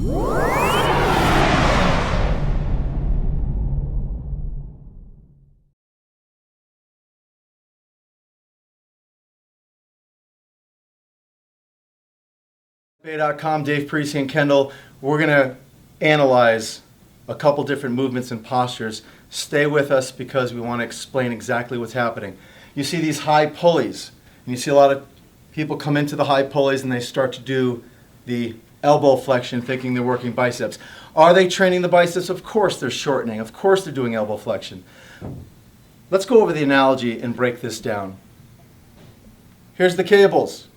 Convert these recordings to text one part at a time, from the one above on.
Bay.com, Dave Parisi and Kendall. We're going to analyze a couple different movements and postures. Stay with us because we want to explain exactly what's happening. You see these high pulleys, and you see a lot of people come into the high pulleys and they start to do the elbow flexion thinking they're working biceps. Are they training the biceps? Of course they're shortening. Of course they're doing elbow flexion. Let's go over the analogy and break this down. Here's the cables.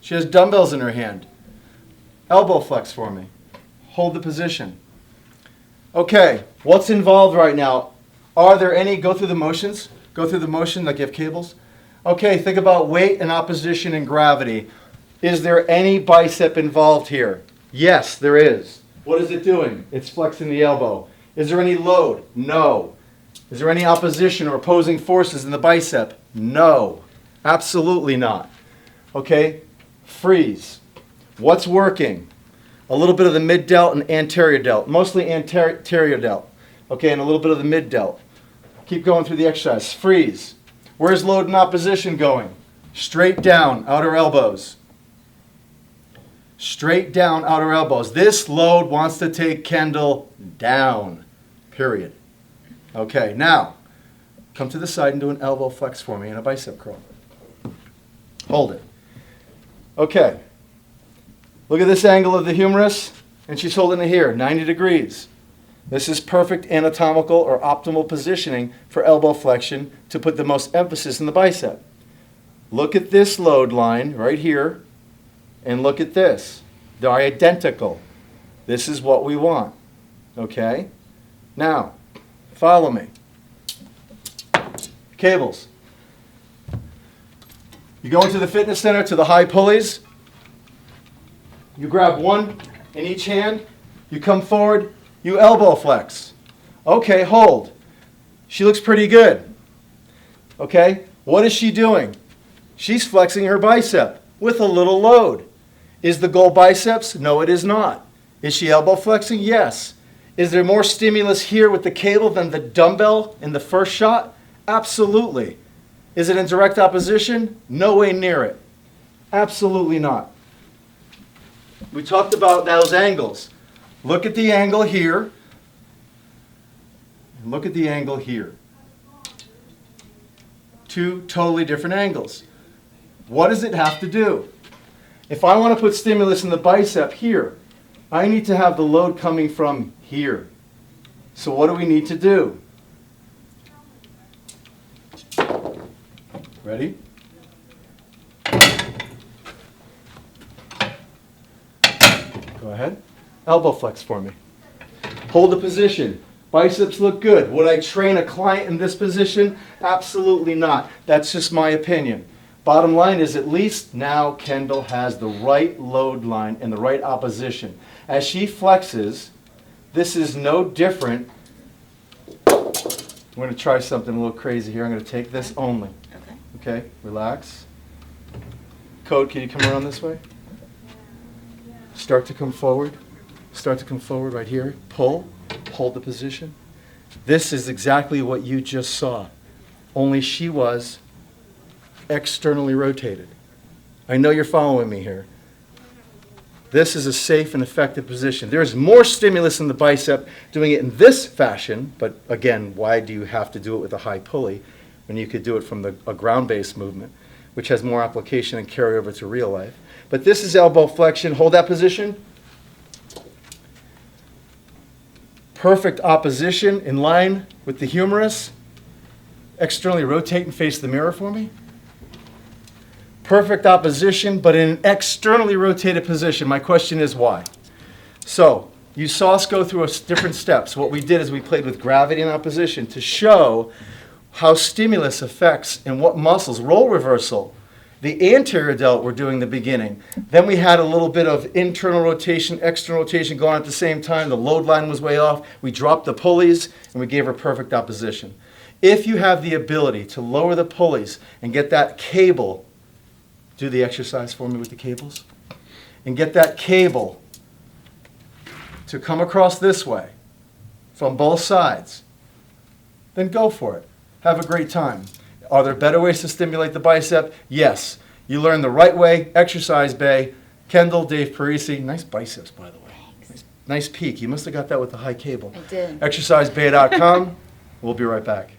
She has dumbbells in her hand. Elbow flex for me. Hold the position. Okay, what's involved right now? Are there any, go through the motions, like you have cables. Okay, think about weight and opposition and gravity. Is there any bicep involved here? Yes, there is. What is it doing? It's flexing the elbow. Is there any load? No. Is there any opposition or opposing forces in the bicep? No, absolutely not. Okay, freeze. What's working? A little bit of the mid delt and anterior delt, mostly anterior delt. Okay, and a little bit of the mid delt. Keep going through the exercise. Freeze. Where's load and opposition going? Straight down, outer elbows. Straight down, outer elbows. This load wants to take Kendall down, period. Okay, now, come to the side and do an elbow flex for me and a bicep curl. Hold it. Okay. Look at this angle of the humerus, and she's holding it here, 90 degrees. This is perfect anatomical or optimal positioning for elbow flexion to put the most emphasis in the bicep. Look at this load line right here, and look at this. They're identical. This is what we want. Okay? Now, follow me. Cables. You go into the fitness center to the high pulleys. You grab one in each hand, you come forward, you elbow flex. Okay, hold. She looks pretty good. Okay, what is she doing? She's flexing her bicep with a little load. Is the goal biceps? No, it is not. Is she elbow flexing? Yes. Is there more stimulus here with the cable than the dumbbell in the first shot? Absolutely. Is it in direct opposition? No way near it. Absolutely not. We talked about those angles. Look at the angle here, and look at the angle here. Two totally different angles. What does it have to do? If I want to put stimulus in the bicep here, I need to have the load coming from here. So what do we need to do? Ready? Go ahead. Elbow flex for me. Hold the position. Biceps look good. Would I train a client in this position? Absolutely not. That's just my opinion. Bottom line is at least now Kendall has the right load line and the right opposition. As she flexes, this is no different. I'm going to try something a little crazy here. I'm going to take this only. Okay, relax. Code, can you come around this way? Start to come forward. Start to come forward right here. Pull. Hold the position. This is exactly what you just saw. Only she was externally rotated. I know you're following me here. This is a safe and effective position. There's more stimulus in the bicep doing it in this fashion, but again, why do you have to do it with a high pulley when you could do it from a ground-based movement, which has more application and carryover to real life? But this is elbow flexion. Hold that position. Perfect opposition in line with the humerus. Externally rotate and face the mirror for me. Perfect opposition, but in an externally rotated position. My question is why? So you saw us go through different steps. What we did is we played with gravity and opposition to show how stimulus affects and what muscles. Role reversal. The anterior delt we're doing in the beginning. Then we had a little bit of internal rotation, external rotation going on at the same time. The load line was way off. We dropped the pulleys and we gave her perfect opposition. If you have the ability to lower the pulleys and get that cable, do the exercise for me with the cables, and get that cable to come across this way from both sides, then go for it. Have a great time. Are there better ways to stimulate the bicep? Yes. You learn the right way. Exercise Bay. Kendall, Dave Parisi. Nice biceps, by the way. Nice peak. You must have got that with the high cable. I did. ExerciseBay.com. We'll be right back.